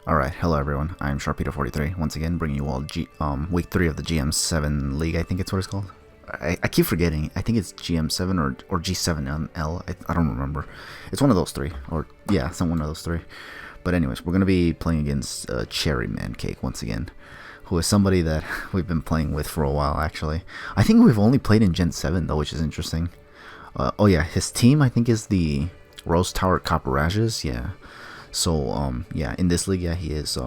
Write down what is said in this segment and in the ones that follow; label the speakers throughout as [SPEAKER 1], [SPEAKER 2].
[SPEAKER 1] Alright, hello everyone, I'm Sharpedo43, once again bringing you all week 3 of the GM7 League, I think it's what it's called. I keep forgetting, I think it's GM7 or G7ML, I don't remember. It's one of those three, or yeah, one of those three. But anyways, we're going to be playing against Cherry Man Cake once again, who is somebody that we've been playing with for a while actually. I think we've only played in Gen 7 though, which is interesting. Oh yeah, his team I think is the Rose Tower Copperajahs, yeah. So, yeah, in this league, yeah, he is,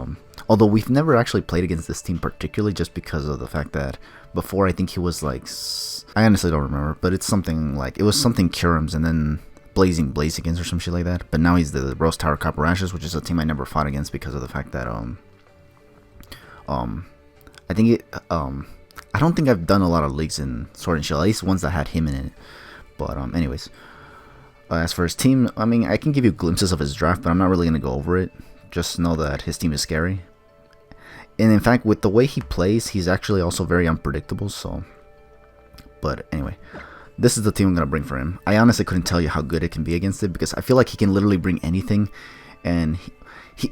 [SPEAKER 1] although we've never actually played against this team particularly just because of the fact that before I think he was like, I honestly don't remember, but it's something like, it was something Curums and then Blazing Blazigans or some shit like that, but now he's the Rose Tower Copperajahs, which is a team I never fought against because of the fact that, I think I don't think I've done a lot of leagues in Sword and Shield, at least ones that had him in it, but, anyways. As for his team, I mean, I can give you glimpses of his draft, but I'm not really going to go over it. Just know that his team is scary. And in fact, with the way he plays, he's actually also very unpredictable, so... But anyway, this is the team I'm going to bring for him. I honestly couldn't tell you how good it can be against it, because I feel like he can literally bring anything. And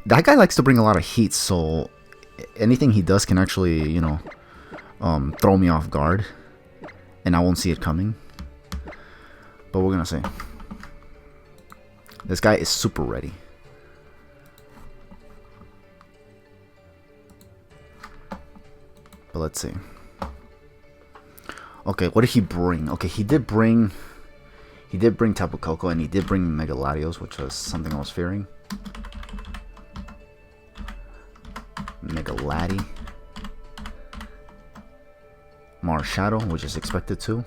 [SPEAKER 1] that guy likes to bring a lot of heat, so anything he does can actually, you know, throw me off guard. And I won't see it coming. But we're going to see. This guy is super ready. But let's see. Okay, what did he bring? Okay, he did bring Tapu Koko and he did bring Megaladios, which was something I was fearing. Megaladi. Marshadow, which is expected to.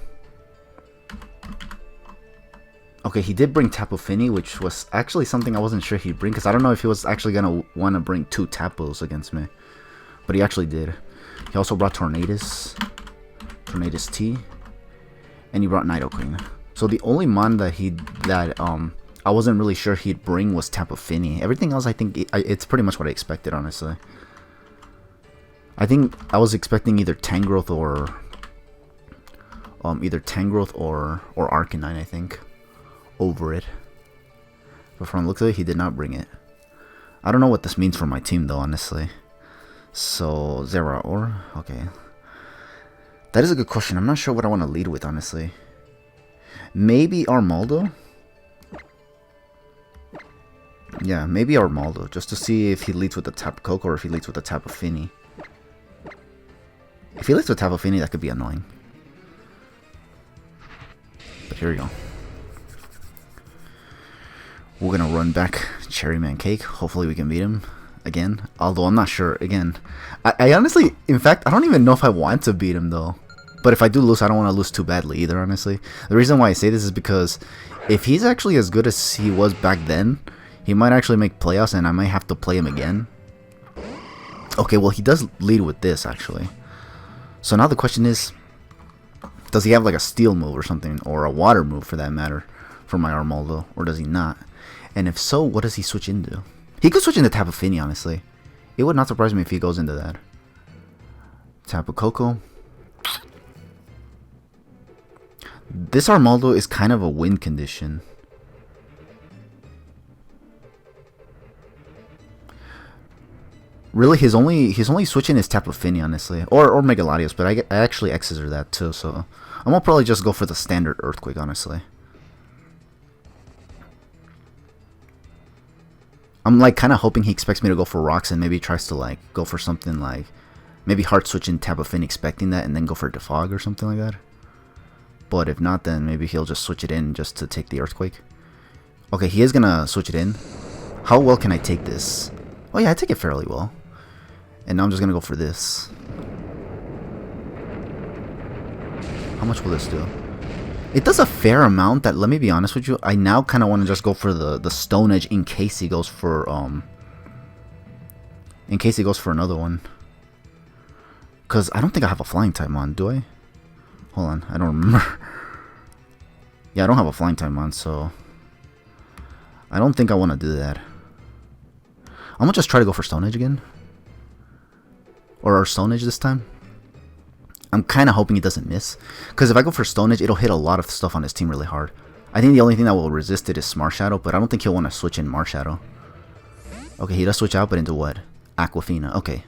[SPEAKER 1] Okay, he did bring Tapu Fini, which was actually something I wasn't sure he'd bring, because I don't know if he was actually going to want to bring 2 Tapus against me. But he actually did. He also brought Tornadus T, and he brought Nidoqueen. So the only mon that I wasn't really sure he'd bring was Tapu Fini. Everything else, I think, it's pretty much what I expected, honestly. I think I was expecting either Tangrowth or Arcanine, I think. Over it, but from the looks of it, he did not bring it. I don't know what this means for my team though, honestly. So Zeraora, okay, that is a good question. I'm not sure what I want to lead with, honestly. Maybe Armaldo. Yeah, maybe Armaldo, just to see if he leads with the Tapu Koko or if he leads with the Tapu Fini. If he leads with Tapu Fini, that could be annoying. But here we go. We're gonna run back Cherry Man Cake. Hopefully we can beat him again. Although I'm not sure. Again, I honestly, in fact, I don't even know if I want to beat him though. But if I do lose, I don't want to lose too badly either, honestly. The reason why I say this is because if he's actually as good as he was back then, he might actually make playoffs and I might have to play him again. Okay, well he does lead with this actually. So now the question is, does he have like a steel move or something, or a water move for that matter, for my Armaldo, or does he not? And if so, what does he switch into? He could switch into Tapu Fini, honestly. It would not surprise me if he goes into that. Tapu Koko. This Armaldo is kind of a win condition. Really, his only switching is Tapu Fini, honestly, or Megaladios, but I actually X's that too, so I'm gonna probably just go for the standard Earthquake, honestly. I'm like kind of hoping he expects me to go for rocks and maybe tries to like go for something like maybe hard switch in Tapu Fini expecting that and then go for Defog or something like that. But if not, then maybe he'll just switch it in just to take the Earthquake. Okay, he is gonna switch it in. How well can I take this? Oh yeah, I take it fairly well. And now I'm just gonna go for this. How much will this do? It does a fair amount. That, let me be honest with you, I now kind of want to just go for the Stone Edge in case he goes for another one. Cause I don't think I have a flying type on, do I? Hold on, I don't remember. Yeah, I don't have a flying type on, so I don't think I want to do that. I'm gonna just try to go for Stone Edge again, or our Stone Edge this time. I'm kind of hoping he doesn't miss, because if I go for Stone Edge, it'll hit a lot of stuff on his team really hard. I think the only thing that will resist it is Smart Shadow, but I don't think he'll want to switch in Marshadow. Okay, he does switch out, but into what? Aquafina. Okay.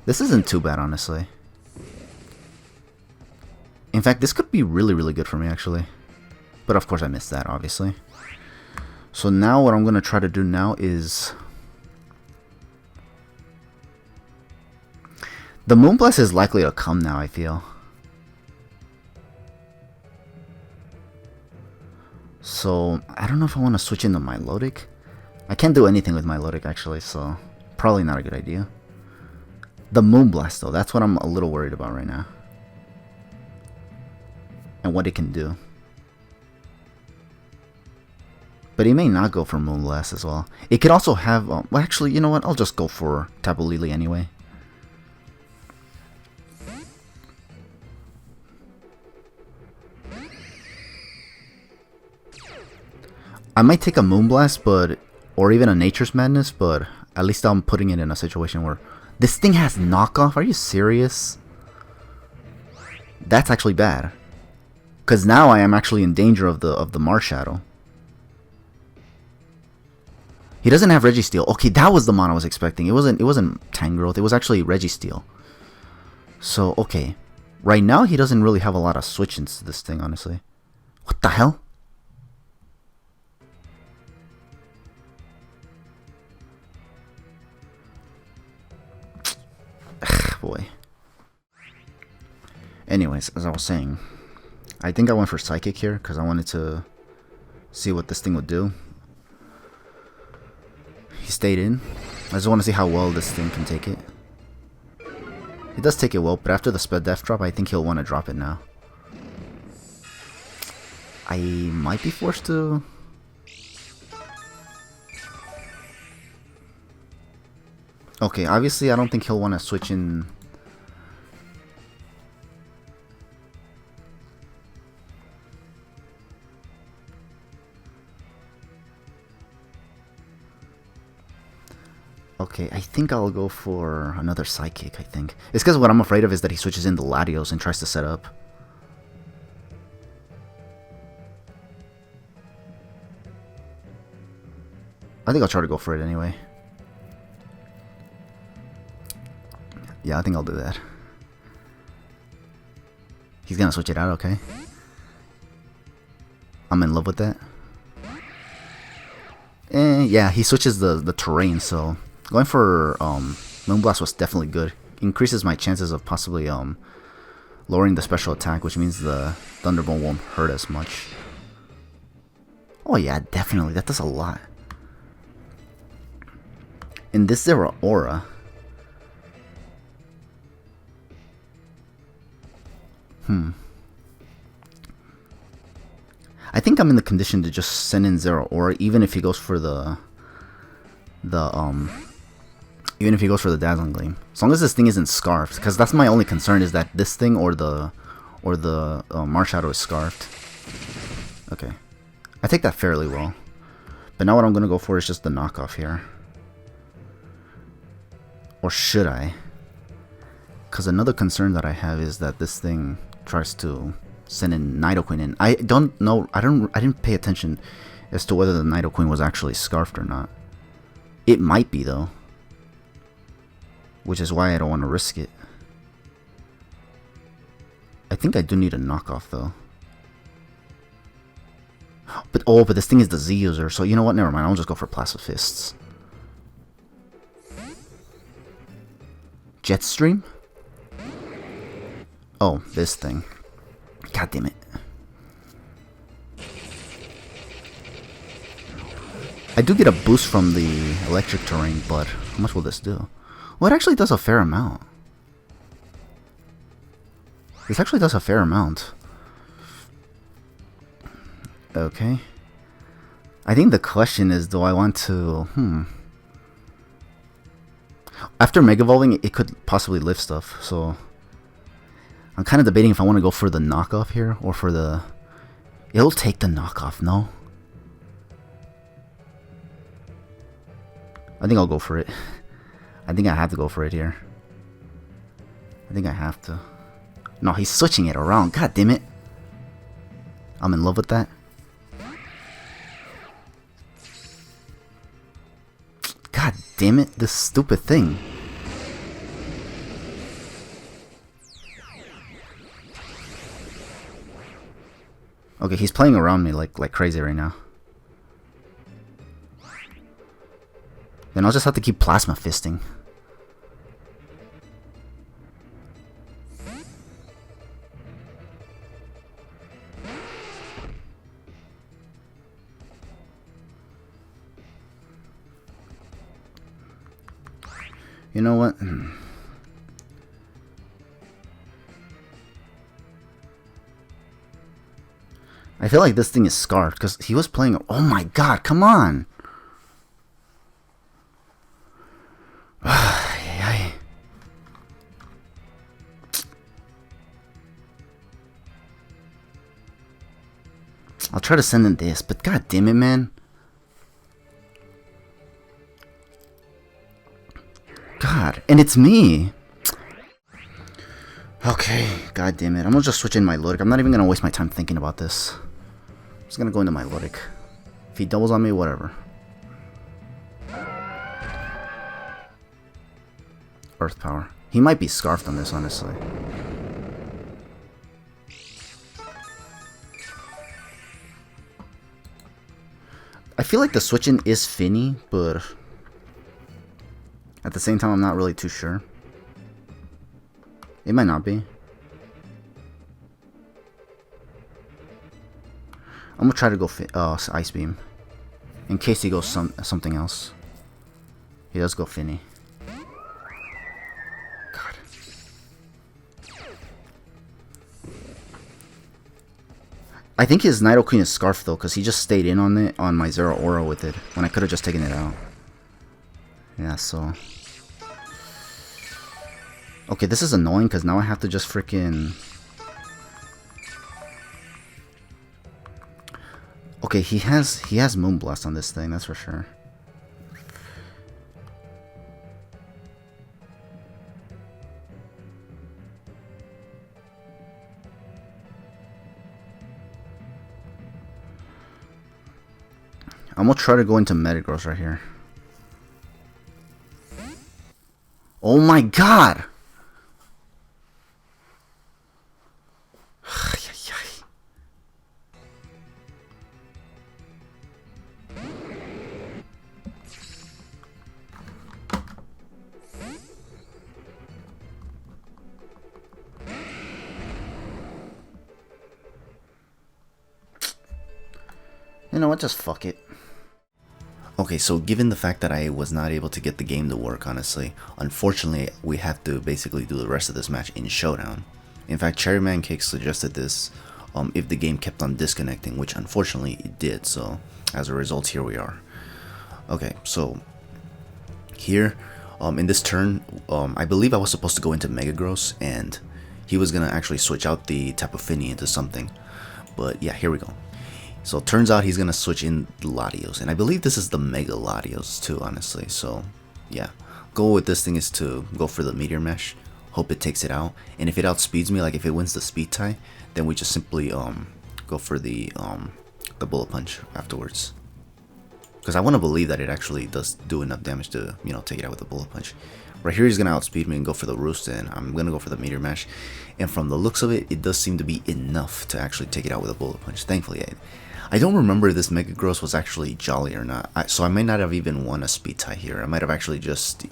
[SPEAKER 1] This isn't too bad, honestly. In fact, this could be really, really good for me, actually. But of course I missed that, obviously. So now what I'm going to try to do now is... The Moonblast is likely to come now, I feel. So, I don't know if I want to switch into Milotic. I can't do anything with Milotic, actually, so probably not a good idea. The Moonblast, though, that's what I'm a little worried about right now. And what it can do. But he may not go for Moonblast as well. It could also have... well, actually, you know what? I'll just go for Tapu Lele anyway. I might take a Moonblast, but... or even a Nature's Madness, but at least I'm putting it in a situation where... This thing has knockoff? Are you serious? That's actually bad. Because now I am actually in danger of the Marshadow. He doesn't have Registeel. Okay, that was the mon I was expecting. It wasn't Tangrowth. It was actually Registeel. So, okay. Right now, he doesn't really have a lot of switch-ins to this thing, honestly. What the hell? Boy. Anyways, as I was saying, I think I went for Psychic here because I wanted to see what this thing would do. He stayed in. I just want to see how well this thing can take it. He does take it well, but after the Sped Death drop, I think he'll want to drop it now. I might be forced to... Okay, obviously I don't think he'll want to switch in... Okay, I think I'll go for another Psychic, I think. It's because what I'm afraid of is that he switches into Latios and tries to set up. I think I'll try to go for it anyway. Yeah, I think I'll do that. He's gonna switch it out, okay. I'm in love with that. Yeah, he switches the terrain, so going for Moonblast was definitely good. Increases my chances of possibly lowering the special attack, which means the Thunderbolt won't hurt as much. Oh yeah, definitely, that does a lot. In this Zeraora, I think I'm in the condition to just send in Zeraora, even if he goes for the Dazzling Gleam. As long as this thing isn't scarfed, because that's my only concern, is that this thing or the Marshadow is scarfed. Okay, I take that fairly well. But now what I'm gonna go for is just the knockoff here. Or should I? Because another concern that I have is that this thing tries to send in Nidoqueen in. I don't know. I didn't pay attention as to whether the Nidoqueen was actually scarfed or not. It might be though, which is why I don't want to risk it. I think I do need a knockoff though. But this thing is the Z user, so you know what? Never mind. I'll just go for Placifists. Jetstream? Oh, this thing. God damn it. I do get a boost from the electric terrain, but how much will this do? Well, it actually does a fair amount. This actually does a fair amount. Okay. I think the question is, do I want to... After Mega Evolving, it could possibly lift stuff, so... I'm kind of debating if I want to go for the knockoff here, or for the... It'll take the knockoff, no? I think I'll go for it. I think I have to go for it here. I think I have to. No, he's switching it around. God damn it. I'm in love with that. God damn it, this stupid thing. Okay, he's playing around me like crazy right now. Then I'll just have to keep plasma fisting. You know what? I feel like this thing is scarred because he was playing. Oh my god, come on! I'll try to send in this, but god damn it, man. God, and it's me. Okay, god damn it. I'm gonna just switch in my Ludic. I'm not even gonna waste my time thinking about this. I'm just gonna go into my Ludic. If he doubles on me, whatever. Earth power. He might be scarfed on this, honestly. I feel like the switch-in is Finny, but at the same time, I'm not really too sure. It might not be. I'm gonna try to go Ice Beam in case he goes something else. He does go Finny. God. I think his Nido Queen is Scarf though, because he just stayed in on it on my Zero Aura with it when I could have just taken it out. Yeah, so. Okay, this is annoying because now I have to just freaking. Okay, he has Moonblast on this thing, that's for sure. I'm gonna try to go into Metagross right here. Oh my god! You know what, just fuck it. Okay, so given the fact that I was not able to get the game to work, honestly, unfortunately, we have to basically do the rest of this match in Showdown. In fact, Cherryman Cake suggested this if the game kept on disconnecting, which unfortunately it did, so as a result, here we are. Okay, so here, in this turn, I believe I was supposed to go into Mega Gross, and he was gonna actually switch out the Tapu Fini into something. But yeah, here we go. So it turns out he's gonna switch in the Latios, and I believe this is the Mega Latios too, honestly. So yeah, goal with this thing is to go for the Meteor Mesh, hope it takes it out, and if it outspeeds me, like if it wins the speed tie, then we just simply go for the Bullet Punch afterwards. Because I want to believe that it actually does do enough damage to, you know, take it out with a Bullet Punch. Right here he's gonna outspeed me and go for the Roost, and I'm gonna go for the Meteor Mesh. And from the looks of it, it does seem to be enough to actually take it out with a Bullet Punch. Thankfully, I don't remember if this Mega Gross was actually jolly or not, so I might not have even won a speed tie here. I might have actually just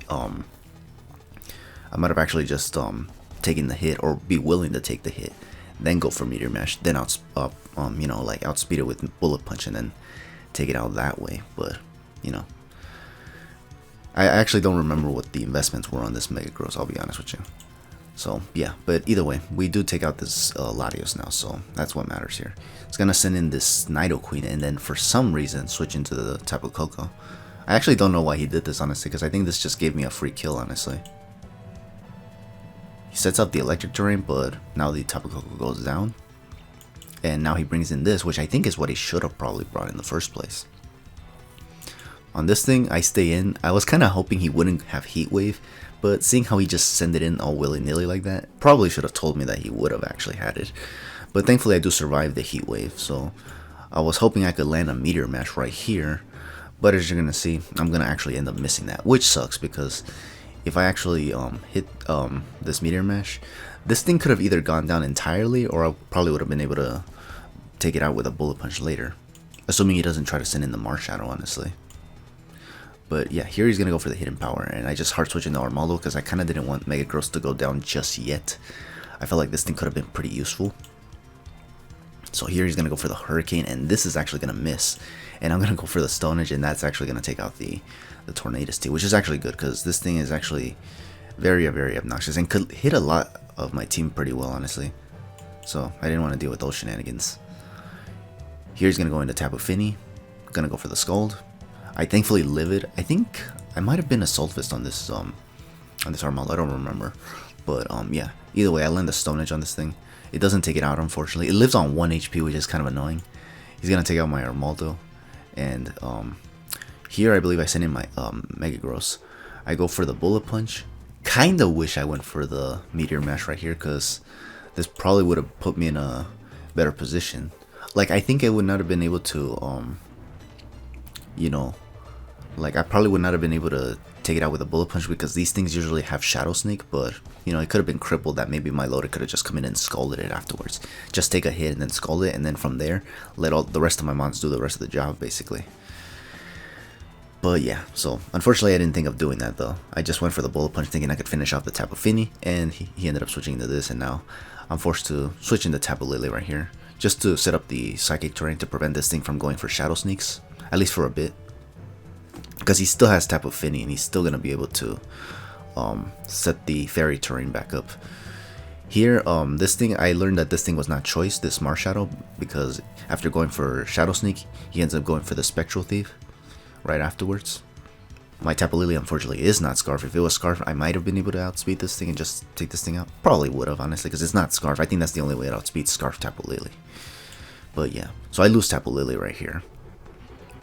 [SPEAKER 1] taken the hit, or be willing to take the hit, then go for Meteor Mesh, then you know, like outspeed it with Bullet Punch, and then take it out that way. But you know, I actually don't remember what the investments were on this Mega Gross, I'll be honest with you. So yeah, but either way, we do take out this Latios now, so that's what matters here. It's gonna send in this Nidoqueen and then for some reason switch into the Tapu Koko. I actually don't know why he did this, honestly, because I think this just gave me a free kill, honestly. He sets up the Electric Terrain, but now the Tapu Koko goes down. And now he brings in this, which I think is what he should have probably brought in the first place. On this thing, I stay in. I was kind of hoping he wouldn't have Heat Wave, but seeing how he just sent it in all willy-nilly like that, probably should have told me that he would have actually had it. But thankfully I do survive the Heat Wave, so I was hoping I could land a Meteor Mash right here, But as you're gonna see, I'm gonna actually end up missing that, which sucks because if I actually hit this meteor mesh, this thing could have either gone down entirely, or I probably would have been able to take it out with a bullet punch later, assuming he doesn't try to send in the Mars Shadow, honestly. But yeah, here he's gonna go for the hidden power, and I just hard switch into Armaldo because I kind of didn't want Mega Gross to go down just yet. I felt like this thing could have been pretty useful. So here he's gonna go for the Hurricane, and this is actually gonna miss. And I'm gonna go for the Stone Edge, and that's actually gonna take out the Tornadus T, which is actually good because this thing is actually very obnoxious and could hit a lot of my team pretty well, honestly. So I didn't want to deal with those shenanigans. Here he's gonna go into Tapu Fini, gonna go for the Scald. I thankfully live it. I think I might have been a Assault Fist on this Armaldo. I don't remember, but yeah. Either way, I land the Stone Edge on this thing. It doesn't take it out, unfortunately. It lives on 1 HP, which is kind of annoying. He's gonna take out my Armaldo, and here I believe I send in my Mega Gross. I go for the Bullet Punch. Kinda wish I went for the Meteor Mash right here, because this probably would have put me in a better position. Like, I think I would not have been able to you know, like, I probably would not have been able to take it out with a Bullet Punch because these things usually have Shadow Sneak, but, you know, it could have been crippled that maybe my loader could have just come in and scalded it afterwards. Just take a hit and then scald it, and then from there, let all the rest of my mons do the rest of the job, basically. But yeah, so, unfortunately I didn't think of doing that though. I just went for the Bullet Punch thinking I could finish off the Tapu Fini, and he ended up switching to this, and now I'm forced to switch into Tapu Lele right here, just to set up the Psychic Terrain to prevent this thing from going for Shadow Sneaks. At least for a bit, because he still has Tapu Fini and he's still gonna be able to set the Fairy Terrain back up. Here, this thing, I learned that this thing was not choice, this Mars Shadow, because after going for Shadow Sneak, he ends up going for the Spectral Thief right afterwards. My Tapu Lele unfortunately is not Scarf. If it was Scarf, I might have been able to outspeed this thing and just take this thing out. Probably would have, honestly, because it's not Scarf. I think that's the only way to outspeed Scarf Tapu Lele. But yeah, so I lose Tapu Lele right here.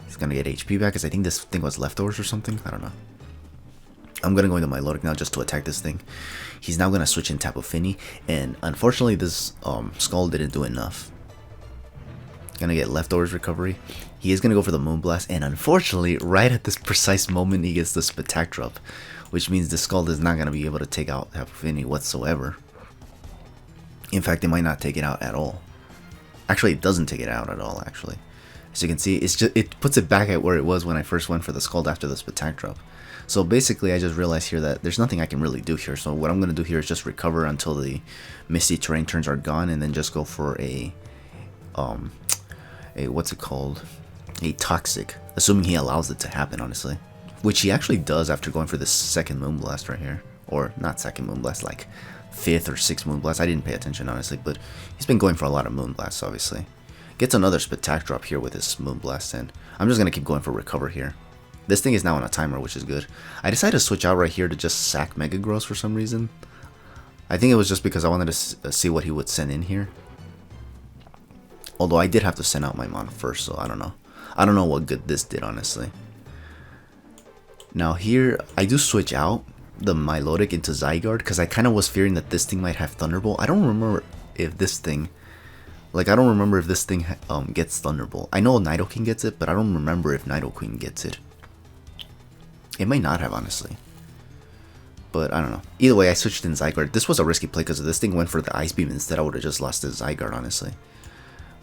[SPEAKER 1] He's gonna get HP back because I think this thing was leftovers or something. I don't know. I'm gonna go into my Milotic now just to attack this thing. He's now gonna switch in Tapu Fini, and unfortunately this Skull didn't do enough. Gonna get leftovers recovery. He is gonna go for the Moonblast, and unfortunately, right at this precise moment, he gets the Spatak drop, which means the Skull is not gonna be able to take out Tapu Fini whatsoever. In fact, it might not take it out at all. Actually, it doesn't take it out at all, actually. As you can see, it puts it back at where it was when I first went for the Scald after the Spatak drop. So basically, I just realized here that there's nothing I can really do here. So what I'm going to do here is just recover until the Misty Terrain turns are gone, and then just go for a what's it called? A Toxic, assuming he allows it to happen, honestly. Which he actually does after going for this second Moonblast right here. Or not second Moonblast, like 5th or 6th Moonblast. I didn't pay attention, honestly, but he's been going for a lot of Moonblasts, obviously. Gets another Spatak drop here with his Moonblast, and I'm just going to keep going for recover here. This thing is now on a timer, which is good. I decided to switch out right here to just sack Mega Gross for some reason. I think it was just because I wanted to see what he would send in here. Although I did have to send out my Mon first, so I don't know. I don't know what good this did, honestly. Now here, I do switch out the Milotic into Zygarde, because I kind of was fearing that this thing might have Thunderbolt. I don't remember if this thing... Like, I don't remember if this thing gets Thunderbolt. I know Nidoking gets it, but I don't remember if Nidoqueen gets it. It might not have, honestly. But, I don't know. Either way, I switched in Zygarde. This was a risky play because if this thing went for the Ice Beam instead, I would have just lost to Zygarde, honestly.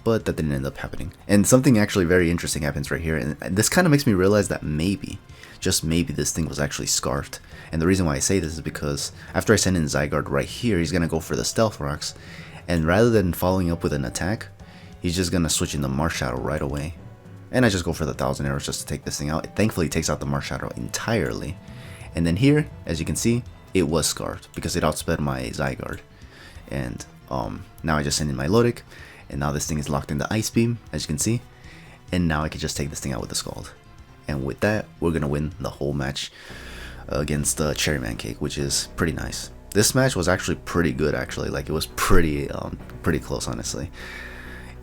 [SPEAKER 1] But that didn't end up happening. And something actually very interesting happens right here. And this kind of makes me realize that maybe, just maybe, this thing was actually Scarfed. And the reason why I say this is because after I send in Zygarde right here, he's going to go for the Stealth Rocks. And rather than following up with an attack, he's just going to switch in the Mars Shadow right away. And I just go for the 1000 arrows just to take this thing out. It thankfully takes out the Mars Shadow entirely. And then here, as you can see, it was Scarfed because it outsped my Zygarde. And now I just send in my Milotic, and now this thing is locked in the Ice Beam, as you can see. And now I can just take this thing out with the Scald. And with that, we're going to win the whole match against Cherry Man Cake, which is pretty nice. This match was actually pretty good, actually. Like, it was pretty close, honestly.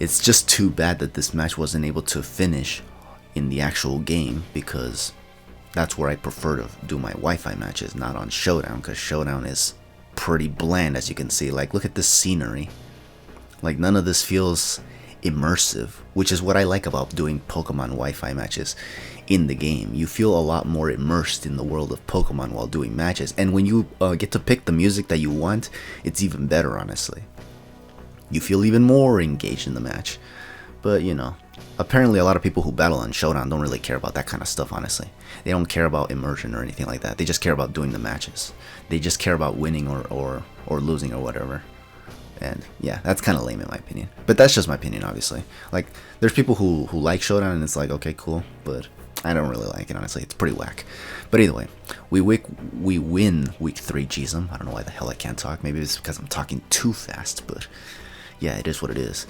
[SPEAKER 1] It's just too bad that this match wasn't able to finish in the actual game, because that's where I prefer to do my Wi-Fi matches, not on Showdown, because Showdown is pretty bland, as you can see. Like, look at this scenery. Like, none of this feels immersive, which is what I like about doing Pokemon Wi-Fi matches. in the game. You feel a lot more immersed in the world of Pokemon while doing matches, and when you get to pick the music that you want, it's even better, honestly. You feel even more engaged in the match. But you know, apparently a lot of people who battle on Showdown don't really care about that kind of stuff, honestly. They don't care about immersion or anything like that. They just care about doing the matches. They just care about winning or losing or whatever. And yeah, that's kind of lame in my opinion. But that's just my opinion, obviously. Like, there's people who like Showdown and it's like, okay, cool, but I don't really like it, honestly. It's pretty whack. But either way, we win week 3 GSM. I don't know why the hell I can't talk. Maybe it's because I'm talking too fast, but yeah, it is what it is.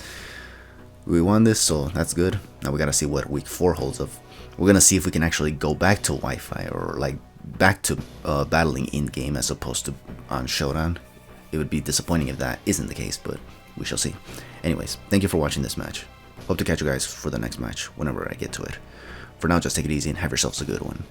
[SPEAKER 1] We won this, so that's good. Now we gotta see what week 4 holds of. We're gonna see if we can actually go back to Wi-Fi or like back to battling in game as opposed to on Showdown. It would be disappointing if that isn't the case, but we shall see. Anyways, thank you for watching this match. Hope to catch you guys for the next match whenever I get to it. For now, just take it easy and have yourselves a good one.